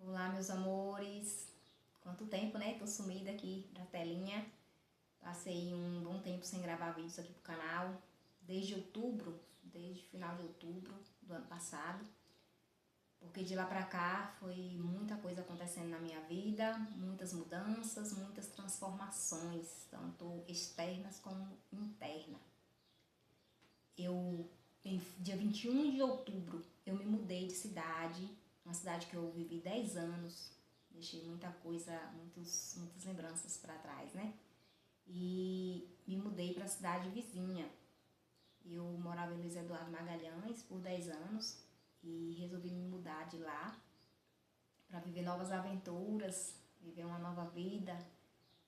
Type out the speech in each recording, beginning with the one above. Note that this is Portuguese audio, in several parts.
Olá, meus amores. Quanto tempo, né? Tô sumida aqui da telinha. Passei um bom tempo sem gravar vídeos aqui pro canal. Desde final de outubro do ano passado. Porque de lá pra cá foi muita coisa acontecendo na minha vida, muitas mudanças, muitas transformações, tanto externas como internas. Dia 21 de outubro, eu me mudei de cidade, uma cidade que eu vivi 10 anos, deixei muita coisa, muitas lembranças para trás, né? E me mudei para a cidade vizinha. Eu morava em Luiz Eduardo Magalhães por 10 anos e resolvi me mudar de lá para viver novas aventuras, viver uma nova vida,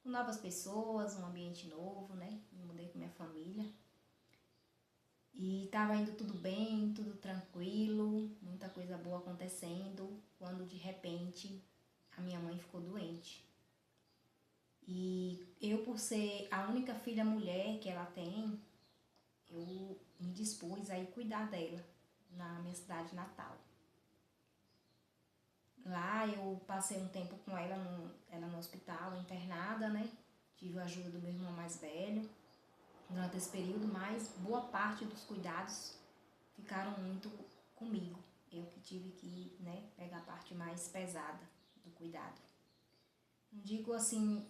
com novas pessoas, um ambiente novo, né? Me mudei com minha família. E estava indo tudo bem, tudo tranquilo, muita coisa boa acontecendo, quando de repente a minha mãe ficou doente. E eu, por ser a única filha mulher que ela tem, eu me dispus a ir cuidar dela na minha cidade natal. Lá eu passei um tempo com ela no hospital, internada, né? Tive a ajuda do meu irmão mais velho durante esse período, mas boa parte dos cuidados ficaram muito comigo. Eu que tive que, né, pegar a parte mais pesada do cuidado. Não digo assim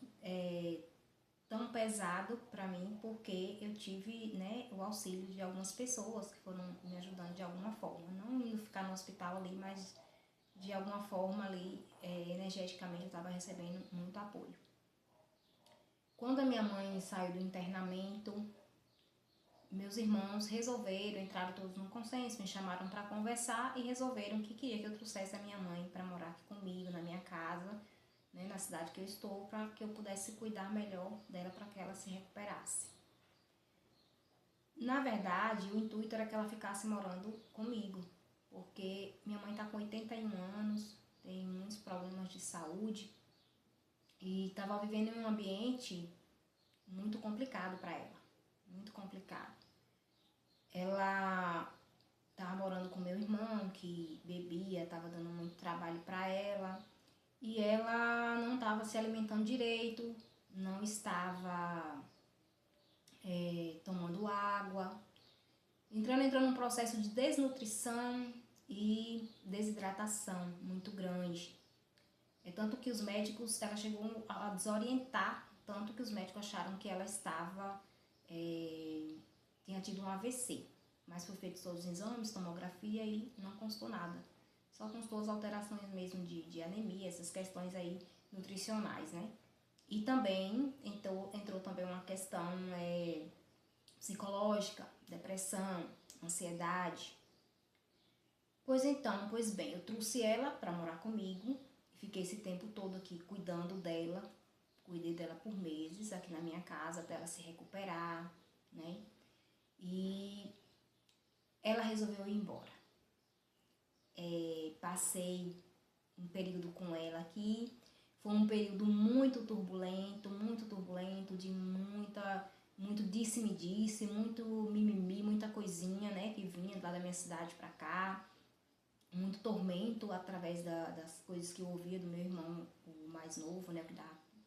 tão pesado para mim, porque eu tive, né, o auxílio de algumas pessoas que foram me ajudando de alguma forma. Não indo ficar no hospital ali, mas de alguma forma ali, energeticamente eu estava recebendo muito apoio. Quando a minha mãe saiu do internamento, meus irmãos entraram todos num consenso, me chamaram para conversar e resolveram que queria que eu trouxesse a minha mãe para morar aqui comigo, na minha casa, né, na cidade que eu estou, para que eu pudesse cuidar melhor dela, para que ela se recuperasse. Na verdade, o intuito era que ela ficasse morando comigo, porque minha mãe está com 81 anos, tem muitos problemas de saúde e estava vivendo em um ambiente muito complicado para ela, muito complicado. Ela estava morando com meu irmão, que bebia, estava dando muito trabalho para ela, e ela não estava se alimentando direito, não estava tomando água, entrando num processo de desnutrição e desidratação muito grande. É tanto que os médicos, ela chegou a desorientar, tanto que os médicos acharam que ela tinha tido um AVC. Mas foi feito todos os exames, tomografia e não constou nada. Só constou as alterações mesmo de anemia, essas questões aí nutricionais, né? E também entrou também uma questão psicológica, depressão, ansiedade. Pois bem, eu trouxe ela para morar comigo. Fiquei esse tempo todo aqui cuidando dela. Cuidei dela por meses aqui na minha casa até ela se recuperar, né? E ela resolveu ir embora. Passei um período com ela aqui. Foi um período muito turbulento, de muito disse-me-disse, muito mimimi, muita coisinha, né, que vinha lá da minha cidade pra cá. Muito tormento através das coisas que eu ouvia do meu irmão, o mais novo, né,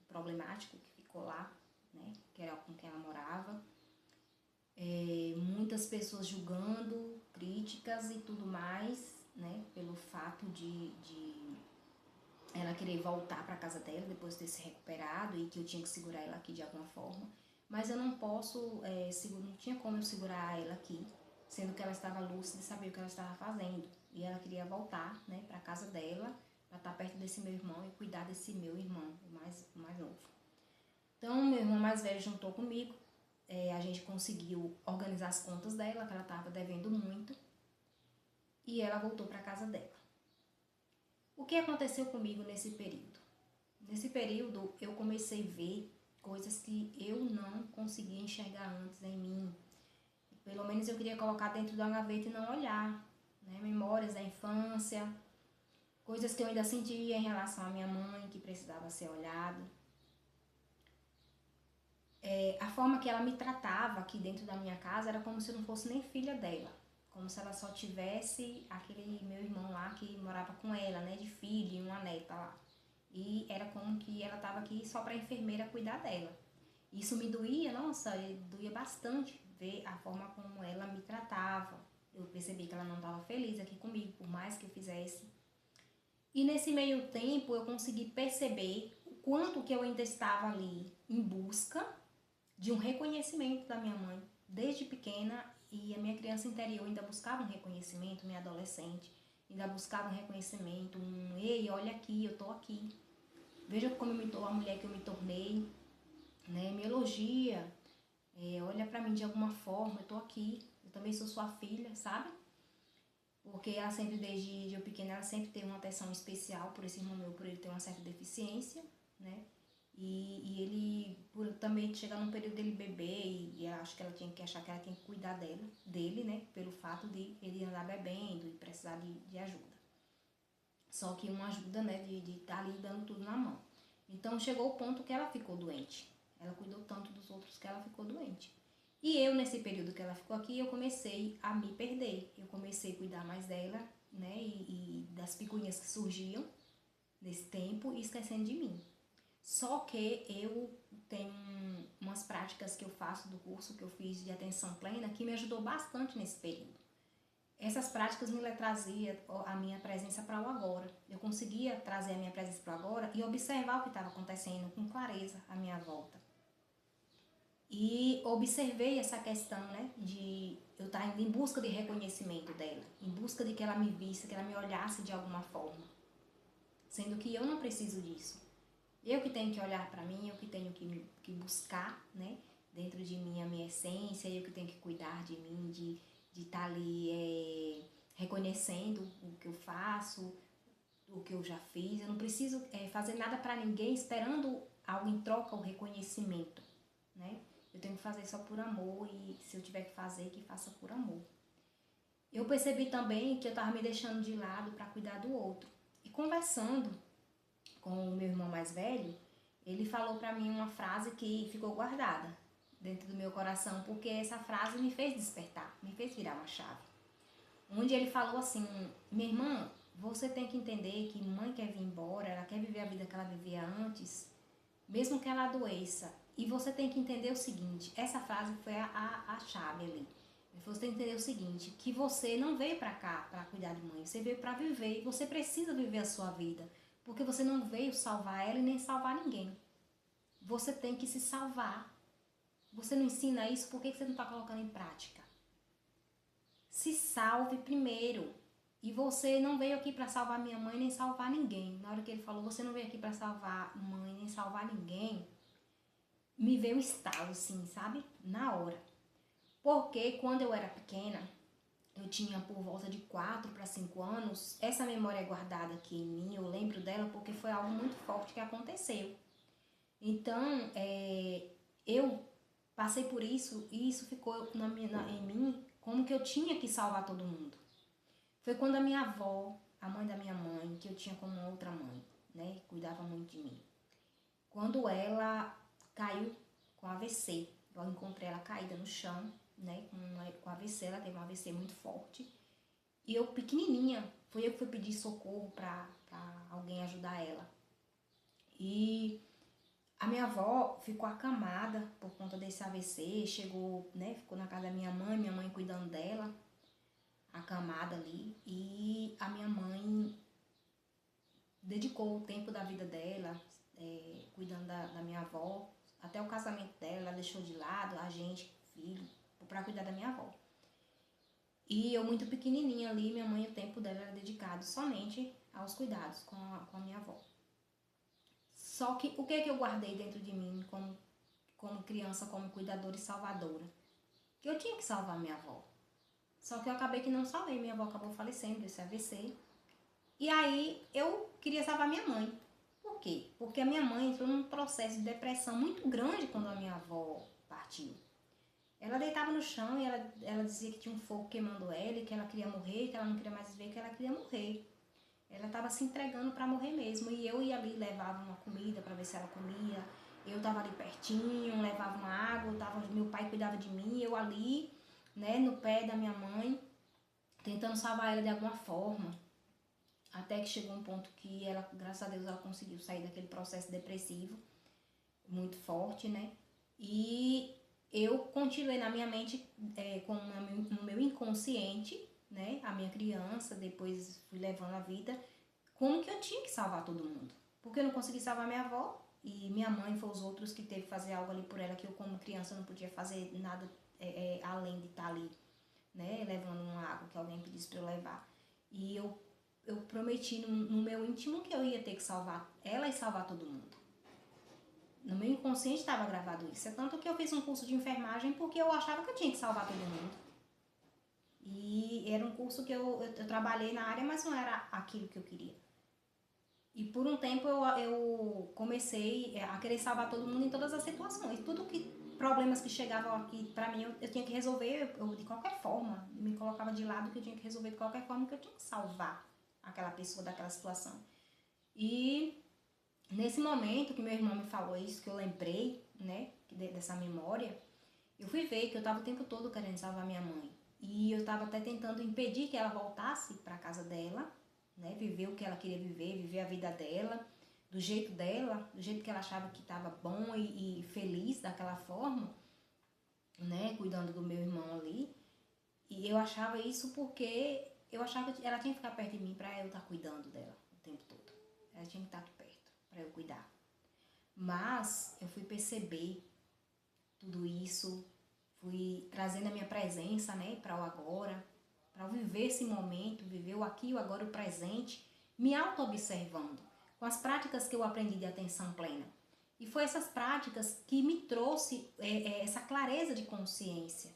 problemático, que ficou lá, né, que era com quem ela morava. Muitas pessoas julgando, críticas e tudo mais, né, pelo fato de ela querer voltar para casa dela depois de ter se recuperado e que eu tinha que segurar ela aqui de alguma forma. Mas eu não posso, não tinha como eu segurar ela aqui, sendo que ela estava lúcida e sabia o que ela estava fazendo. E ela queria voltar, né, para casa dela, para estar perto desse meu irmão e cuidar desse meu irmão, o mais novo. Então, meu irmão mais velho juntou comigo, a gente conseguiu organizar as contas dela, que ela estava devendo muito, e ela voltou para casa dela. O que aconteceu comigo nesse período? Nesse período, eu comecei a ver coisas que eu não conseguia enxergar antes em mim. Pelo menos eu queria colocar dentro da gaveta e não olhar, né? Memórias da infância, coisas que eu ainda sentia em relação à minha mãe, que precisava ser olhado. A forma que ela me tratava aqui dentro da minha casa era como se eu não fosse nem filha dela. Como se ela só tivesse aquele meu irmão lá que morava com ela, né, de filho e uma neta. E era como que ela estava aqui só para a enfermeira cuidar dela. Isso me doía, nossa, doía bastante ver a forma como ela me tratava. Eu percebi que ela não estava feliz aqui comigo, por mais que eu fizesse. E nesse meio tempo eu consegui perceber o quanto que eu ainda estava ali em busca de um reconhecimento da minha mãe. Desde pequena, e a minha criança interior ainda buscava um reconhecimento, minha adolescente ainda buscava um reconhecimento, ei, olha aqui, eu tô aqui. Veja como eu me a mulher que eu me tornei, né? Me elogia, olha pra mim de alguma forma, eu tô aqui, eu também sou sua filha, sabe? Porque ela sempre, desde eu pequena, ela sempre teve uma atenção especial por esse irmão meu, por ele ter uma certa deficiência, né? E ele, por também chegar num período dele beber, e acho que ela tinha que achar que ela tinha que cuidar dele, né? Pelo fato de ele andar bebendo e precisar de ajuda. Só que uma ajuda, né? De estar ali dando tudo na mão. Então chegou o ponto que ela ficou doente. Ela cuidou tanto dos outros que ela ficou doente. E eu, nesse período que ela ficou aqui, eu comecei a me perder. Eu comecei a cuidar mais dela, né? E das picuinhas que surgiam nesse tempo e esquecendo de mim. Só que eu tenho umas práticas que eu faço do curso que eu fiz de atenção plena que me ajudou bastante nesse período. Essas práticas me traziam a minha presença para o agora. Eu conseguia trazer a minha presença para o agora e observar o que estava acontecendo com clareza à minha volta. E observei essa questão, né, de eu estar indo em busca de reconhecimento dela, em busca de que ela me visse, que ela me olhasse de alguma forma. Sendo que eu não preciso disso. Eu que tenho que olhar para mim, eu que tenho que buscar, né, dentro de mim a minha essência, eu que tenho que cuidar de mim, de estar ali reconhecendo o que eu faço, o que eu já fiz. Eu não preciso fazer nada para ninguém esperando algo em troca o reconhecimento, né? Eu tenho que fazer só por amor e se eu tiver que fazer, que faça por amor. Eu percebi também que eu estava me deixando de lado para cuidar do outro. E conversando com o meu irmão mais velho, ele falou para mim uma frase que ficou guardada dentro do meu coração, porque essa frase me fez despertar, me fez virar uma chave. Onde ele falou assim: minha irmã, você tem que entender que mãe quer vir embora, ela quer viver a vida que ela vivia antes, mesmo que ela adoeça. E você tem que entender o seguinte, essa frase foi a chave ali. Você tem que entender o seguinte, que você não veio para cá para cuidar de mãe, você veio para viver e você precisa viver a sua vida. Porque você não veio salvar ela e nem salvar ninguém. Você tem que se salvar. Você não ensina isso, por que você não está colocando em prática? Se salve primeiro. E você não veio aqui para salvar minha mãe nem salvar ninguém. Na hora que ele falou, você não veio aqui para salvar mãe nem salvar ninguém, me veio um estalo assim, sabe? Na hora. Porque quando eu era pequena, eu tinha por volta de 4 para 5 anos, essa memória é guardada aqui em mim, eu lembro dela porque foi algo muito forte que aconteceu. Então, eu passei por isso e isso ficou em mim como que eu tinha que salvar todo mundo. Foi quando a minha avó, a mãe da minha mãe, que eu tinha como outra mãe, né, cuidava muito de mim. Quando ela caiu com AVC, eu encontrei ela caída no chão, né, com AVC, ela teve um AVC muito forte. E eu pequenininha, foi eu que fui pedir socorro para alguém ajudar ela. E a minha avó ficou acamada por conta desse AVC, chegou, né, ficou na casa da minha mãe cuidando dela, acamada ali. E a minha mãe dedicou o tempo da vida dela, cuidando da minha avó. Até o casamento dela, ela deixou de lado a gente, filho, para cuidar da minha avó. E eu muito pequenininha ali, minha mãe, o tempo dela era dedicado somente aos cuidados com a minha avó. Só que o que é que eu guardei dentro de mim como criança, como cuidadora e salvadora? Que eu tinha que salvar minha avó. Só que eu acabei que não salvei, minha avó acabou falecendo desse AVC. E aí eu queria salvar minha mãe. Por quê? Porque a minha mãe entrou num processo de depressão muito grande quando a minha avó partiu. Ela deitava no chão e ela dizia que tinha um fogo queimando ela, e que ela queria morrer, que ela não queria mais viver, que ela queria morrer. Ela estava se entregando para morrer mesmo. E eu ia ali, levava uma comida para ver se ela comia. Eu estava ali pertinho, levava uma água, meu pai cuidava de mim, eu ali, né, no pé da minha mãe, tentando salvar ela de alguma forma. até que chegou um ponto que ela, graças a Deus, ela conseguiu sair daquele processo depressivo muito forte, né? E eu continuei na minha mente, no meu inconsciente, né? A minha criança, depois fui levando a vida, como que eu tinha que salvar todo mundo. Porque eu não consegui salvar minha avó, e minha mãe foi os outros que teve que fazer algo ali por ela, que eu como criança não podia fazer nada além de estar ali, né? Levando uma água que alguém pedisse para eu levar. E eu prometi no meu íntimo que eu ia ter que salvar ela e salvar todo mundo. No meu inconsciente estava gravado isso. É tanto que eu fiz um curso de enfermagem porque eu achava que eu tinha que salvar todo mundo. E era um curso que eu trabalhei na área, mas não era aquilo que eu queria. E por um tempo eu comecei a querer salvar todo mundo em todas as situações. Tudo que problemas que chegavam aqui pra mim, eu tinha que resolver de qualquer forma. Me colocava de lado que eu tinha que resolver de qualquer forma, que eu tinha que salvar aquela pessoa daquela situação. E nesse momento que meu irmão me falou isso, que eu lembrei, né, dessa memória, eu fui ver que eu estava o tempo todo querendo salvar minha mãe. E eu estava até tentando impedir que ela voltasse para a casa dela, né, viver o que ela queria viver a vida dela, do jeito dela, do jeito que ela achava que estava bom e feliz daquela forma, né, cuidando do meu irmão ali. E eu achava isso porque eu achava que ela tinha que ficar perto de mim para eu estar cuidando dela o tempo todo. Ela tinha que estar perto para eu cuidar. Mas eu fui perceber tudo isso, fui trazendo a minha presença, né, para o agora, para viver esse momento, viver o aqui, o agora, o presente, me auto-observando, com as práticas que eu aprendi de atenção plena. E foi essas práticas que me trouxe essa clareza de consciência,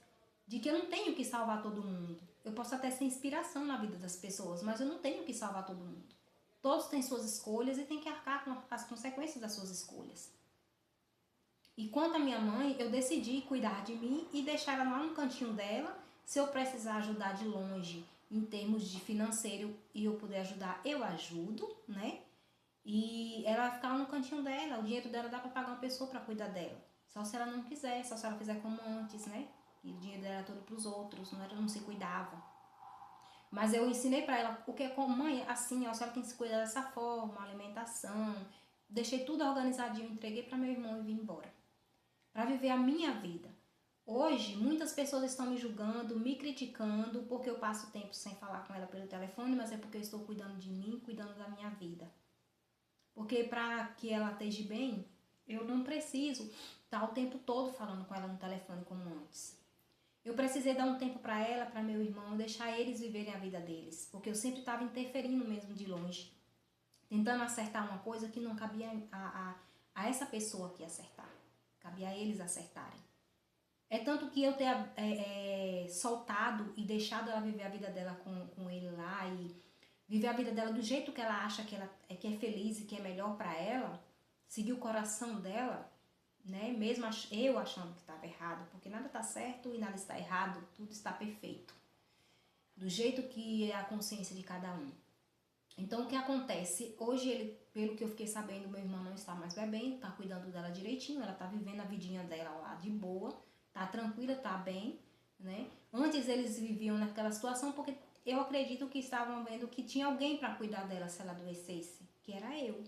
de que eu não tenho que salvar todo mundo. Eu posso até ser inspiração na vida das pessoas, mas eu não tenho que salvar todo mundo. Todos têm suas escolhas e têm que arcar com as consequências das suas escolhas. E quanto à minha mãe, eu decidi cuidar de mim e deixar ela lá no cantinho dela. Se eu precisar ajudar de longe, em termos de financeiro, e eu puder ajudar, eu ajudo, né? E ela vai ficar lá no cantinho dela. O dinheiro dela dá pra pagar uma pessoa pra cuidar dela. Só se ela não quiser, só se ela fizer como antes, né? E o dinheiro dela era todo pros outros, não se cuidava. Mas eu ensinei pra ela o que é como mãe, assim, ó, a senhora tem que se cuidar dessa forma, alimentação. Deixei tudo organizadinho, entreguei pra meu irmão e vim embora. Para viver a minha vida. Hoje, muitas pessoas estão me julgando, me criticando, porque eu passo tempo sem falar com ela pelo telefone, mas é porque eu estou cuidando de mim, cuidando da minha vida. Porque para que ela esteja bem, eu não preciso estar o tempo todo falando com ela no telefone como antes. Eu precisei dar um tempo para ela, para meu irmão, deixar eles viverem a vida deles, porque eu sempre estava interferindo mesmo de longe, tentando acertar uma coisa que não cabia a essa pessoa aqui acertar. Cabia a eles acertarem. É tanto que eu ter soltado e deixado ela viver a vida dela com ele lá e viver a vida dela do jeito que ela acha que é feliz e que é melhor para ela, seguir o coração dela, né? Mesmo eu achando que estava errado, porque nada está certo e nada está errado, tudo está perfeito. Do jeito que é a consciência de cada um. Então, o que acontece? Hoje, ele, pelo que eu fiquei sabendo, meu irmão não está mais bebendo, tá cuidando dela direitinho, ela tá vivendo a vidinha dela lá de boa, tá tranquila, tá bem, né? Antes eles viviam naquela situação porque eu acredito que estavam vendo que tinha alguém para cuidar dela se ela adoecesse, que era eu.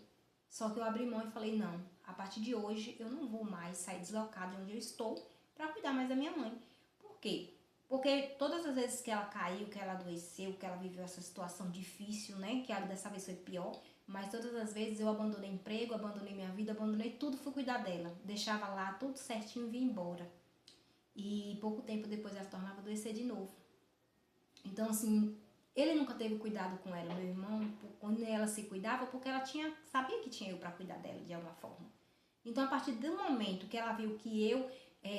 Só que eu abri mão e falei, não, a partir de hoje eu não vou mais sair deslocada de onde eu estou para cuidar mais da minha mãe. Por quê? Porque todas as vezes que ela caiu, que ela adoeceu, que ela viveu essa situação difícil, né? Que dessa vez foi pior. Mas todas as vezes eu abandonei emprego, abandonei minha vida, abandonei tudo, fui cuidar dela. Deixava lá tudo certinho e vim embora. E pouco tempo depois ela tornava a adoecer de novo. Então, assim, ele nunca teve cuidado com ela, meu irmão, quando ela se cuidava, porque ela sabia que tinha eu para cuidar dela de alguma forma. Então, a partir do momento que ela viu que eu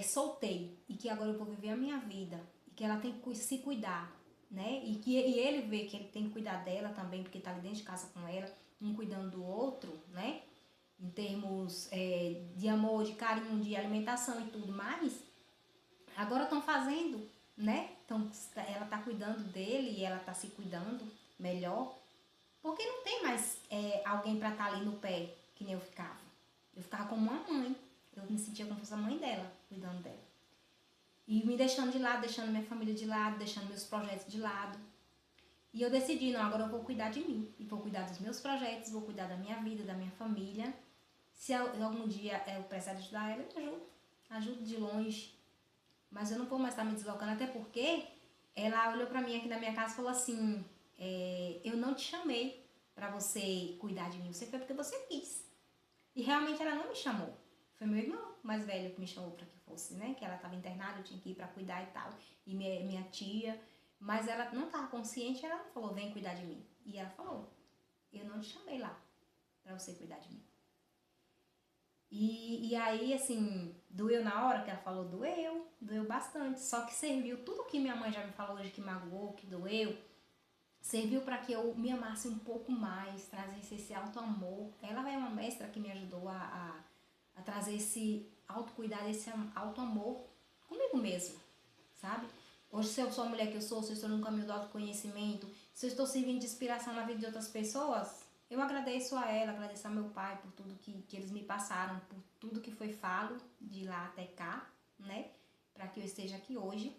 soltei e que agora eu vou viver a minha vida, que ela tem que se cuidar, né? E ele vê que ele tem que cuidar dela também, porque tá ali dentro de casa com ela, um cuidando do outro, né? Em termos de amor, de carinho, de alimentação e tudo mais. Agora estão fazendo, né? Então, ela tá cuidando dele e ela tá se cuidando melhor. Porque não tem mais alguém pra estar ali no pé, que nem eu ficava. Eu ficava como uma mãe. Eu me sentia como se fosse a mãe dela, cuidando dela. E me deixando de lado, deixando minha família de lado, deixando meus projetos de lado. E eu decidi, não, agora eu vou cuidar de mim. E vou cuidar dos meus projetos, vou cuidar da minha vida, da minha família. Se algum dia eu precisar de ajudar ela, eu ajudo. Ajudo de longe. Mas eu não vou mais estar me deslocando, até porque ela olhou pra mim aqui na minha casa e falou assim, eu não te chamei pra você cuidar de mim, você foi porque você quis. E realmente ela não me chamou. Foi meu irmão mais velho que me chamou pra que fosse, né? Que ela tava internada, eu tinha que ir pra cuidar e tal. E minha tia. Mas ela não tava consciente, ela falou, vem cuidar de mim. E ela falou, eu não te chamei lá pra você cuidar de mim. E aí, assim, doeu na hora que ela falou, doeu bastante. Só que serviu, tudo que minha mãe já me falou hoje que magoou, que doeu, serviu para que eu me amasse um pouco mais, trazesse esse auto-amor. Ela é uma mestra que me ajudou a trazer esse autocuidado, esse auto-amor comigo mesmo, sabe? Hoje, se eu sou a mulher que eu sou, se eu estou no caminho do autoconhecimento, se eu estou servindo de inspiração na vida de outras pessoas, eu agradeço a ela, agradeço ao meu pai por tudo que eles me passaram, por tudo que foi falo de lá até cá, né? Para que eu esteja aqui hoje,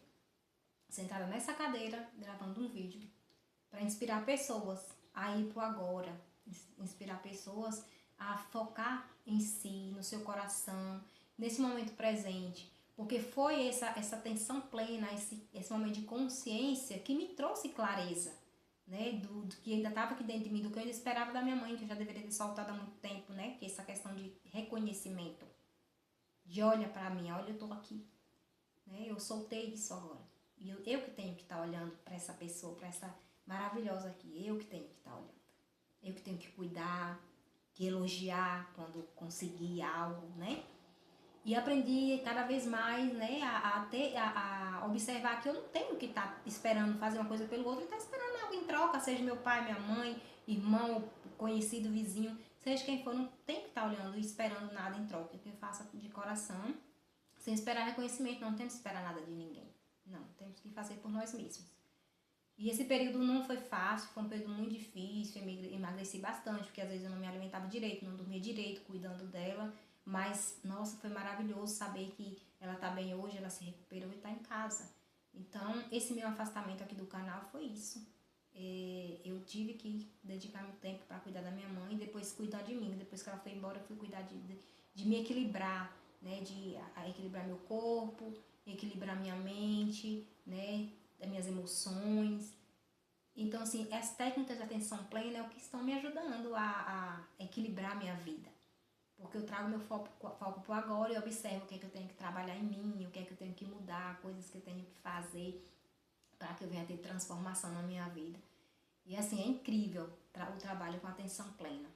sentada nessa cadeira, gravando um vídeo, para inspirar pessoas a ir pro agora, inspirar pessoas a focar em si, no seu coração, nesse momento presente. Porque foi essa atenção plena, esse momento de consciência que me trouxe clareza, né? Do que ainda estava aqui dentro de mim, do que eu ainda esperava da minha mãe, que eu já deveria ter soltado há muito tempo, né? Que é essa questão de reconhecimento. De olha para mim, olha, eu tô aqui. Né? Eu soltei isso agora. E eu que tenho que estar olhando para essa pessoa, para essa maravilhosa aqui. Eu que tenho que estar olhando. Eu que tenho que cuidar, que elogiar quando conseguir algo, né? E aprendi cada vez mais, né, a observar que eu não tenho que estar esperando fazer uma coisa pelo outro e estar esperando algo em troca, seja meu pai, minha mãe, irmão, conhecido, vizinho, seja quem for, não tenho que estar olhando e esperando nada em troca, que eu faça de coração, sem esperar reconhecimento, não temos que esperar nada de ninguém. Não, temos que fazer por nós mesmos. E esse período não foi fácil, foi um período muito difícil, eu emagreci bastante, porque às vezes eu não me alimentava direito, não dormia direito, cuidando dela. Mas, nossa, foi maravilhoso saber que ela tá bem hoje, ela se recuperou e tá em casa. Então, esse meu afastamento aqui do canal foi isso. Eu tive que dedicar meu tempo para cuidar da minha mãe e depois cuidar de mim. Depois que ela foi embora, eu fui cuidar de me equilibrar, né? De equilibrar meu corpo, equilibrar minha mente, né? Das minhas emoções. Então, assim, as técnicas de atenção plena é o que estão me ajudando a equilibrar minha vida. Porque eu trago meu foco pro agora e observo o que é que eu tenho que trabalhar em mim, o que é que eu tenho que mudar, coisas que eu tenho que fazer para que eu venha ter transformação na minha vida. E assim, é incrível o trabalho com atenção plena.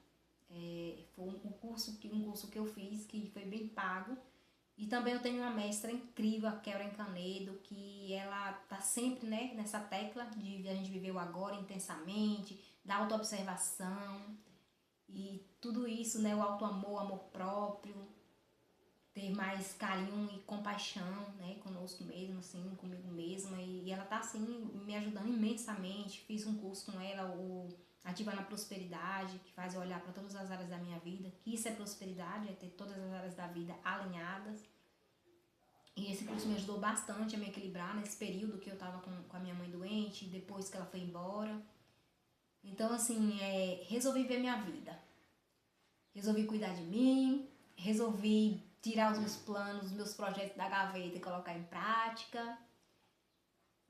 Foi um curso que eu fiz que foi bem pago. E também eu tenho uma mestra incrível, a Keren Canedo, que ela tá sempre, né, nessa tecla de a gente viver o agora intensamente, da autoobservação e tudo isso, né, o auto-amor, amor próprio, ter mais carinho e compaixão, né, conosco mesmo, assim, comigo mesma. E ela tá, assim, me ajudando imensamente. Fiz um curso com ela, o Ativa na Prosperidade, que faz eu olhar para todas as áreas da minha vida, que isso é prosperidade, é ter todas as áreas da vida alinhadas. E esse curso me ajudou bastante a me equilibrar nesse período que eu tava com a minha mãe doente, depois que ela foi embora. Então, assim, resolvi ver minha vida. Resolvi cuidar de mim, resolvi tirar os meus planos, os meus projetos da gaveta e colocar em prática.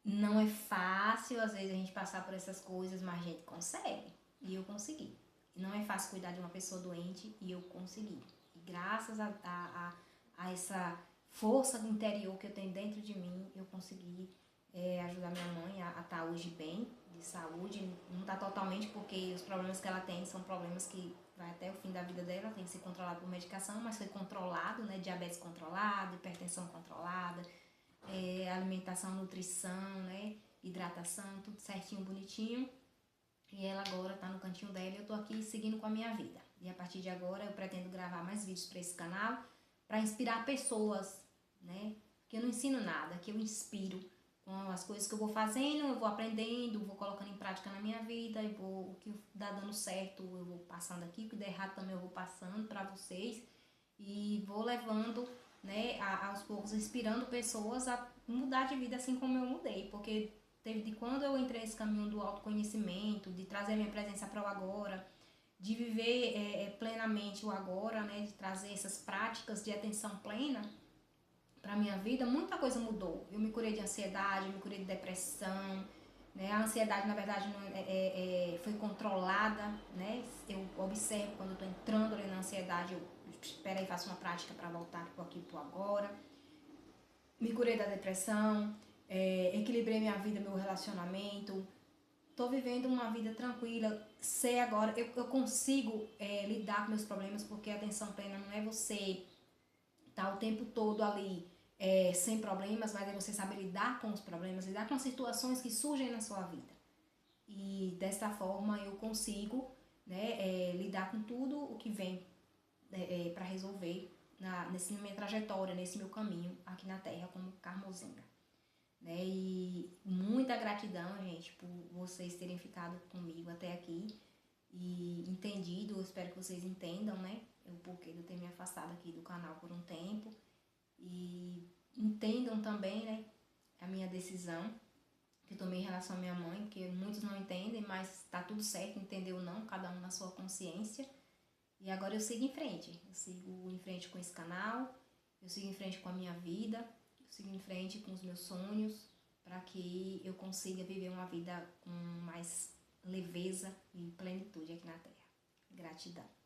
Não é fácil, às vezes, a gente passar por essas coisas, mas a gente consegue. E eu consegui. Não é fácil cuidar de uma pessoa doente e eu consegui. E graças a essa força interior que eu tenho dentro de mim, eu consegui ajudar minha mãe a estar hoje bem, de saúde. Não está totalmente, porque os problemas que ela tem são problemas que vai até o fim da vida dela, tem que ser controlado por medicação, mas foi controlado, né? Diabetes controlado, hipertensão controlada, alimentação, nutrição, né? Hidratação, tudo certinho, bonitinho. E ela agora tá no cantinho dela e eu tô aqui seguindo com a minha vida. E a partir de agora eu pretendo gravar mais vídeos para esse canal, para inspirar pessoas, né? Que eu não ensino nada, que eu inspiro com as coisas que eu vou fazendo, eu vou aprendendo, vou colocando em prática na minha vida, e o que dá dando certo eu vou passando aqui, o que der errado também eu vou passando para vocês e vou levando, né, aos poucos, inspirando pessoas a mudar de vida assim como eu mudei, porque teve de quando eu entrei nesse caminho do autoconhecimento, de trazer a minha presença para o agora, de viver plenamente o agora, né? De trazer essas práticas de atenção plena para minha vida, muita coisa mudou. Eu me curei de ansiedade, eu me curei de depressão, né? A ansiedade, na verdade, não foi controlada, né? Eu observo quando eu estou entrando ali na ansiedade, eu espero aí, faço uma prática para voltar aqui pro agora. Me curei da depressão, equilibrei minha vida, meu relacionamento. Tô vivendo uma vida tranquila, sei agora, eu consigo lidar com meus problemas, porque a atenção plena não é você tá o tempo todo ali sem problemas, mas é você saber lidar com os problemas, lidar com as situações que surgem na sua vida. E desta forma eu consigo, né, lidar com tudo o que vem para resolver nessa minha trajetória, nesse meu caminho aqui na Terra como Carmozinga. Né? E muita gratidão, gente, por vocês terem ficado comigo até aqui e entendido. Eu espero que vocês entendam, né, o porquê de eu ter me afastado aqui do canal por um tempo e entendam também, né, a minha decisão que eu tomei em relação à minha mãe, porque muitos não entendem, mas tá tudo certo, entendeu ou não, cada um na sua consciência. E agora eu sigo em frente, eu sigo em frente com esse canal, eu sigo em frente com a minha vida, eu sigo em frente com os meus sonhos, para que eu consiga viver uma vida com mais leveza e plenitude aqui na Terra. Gratidão.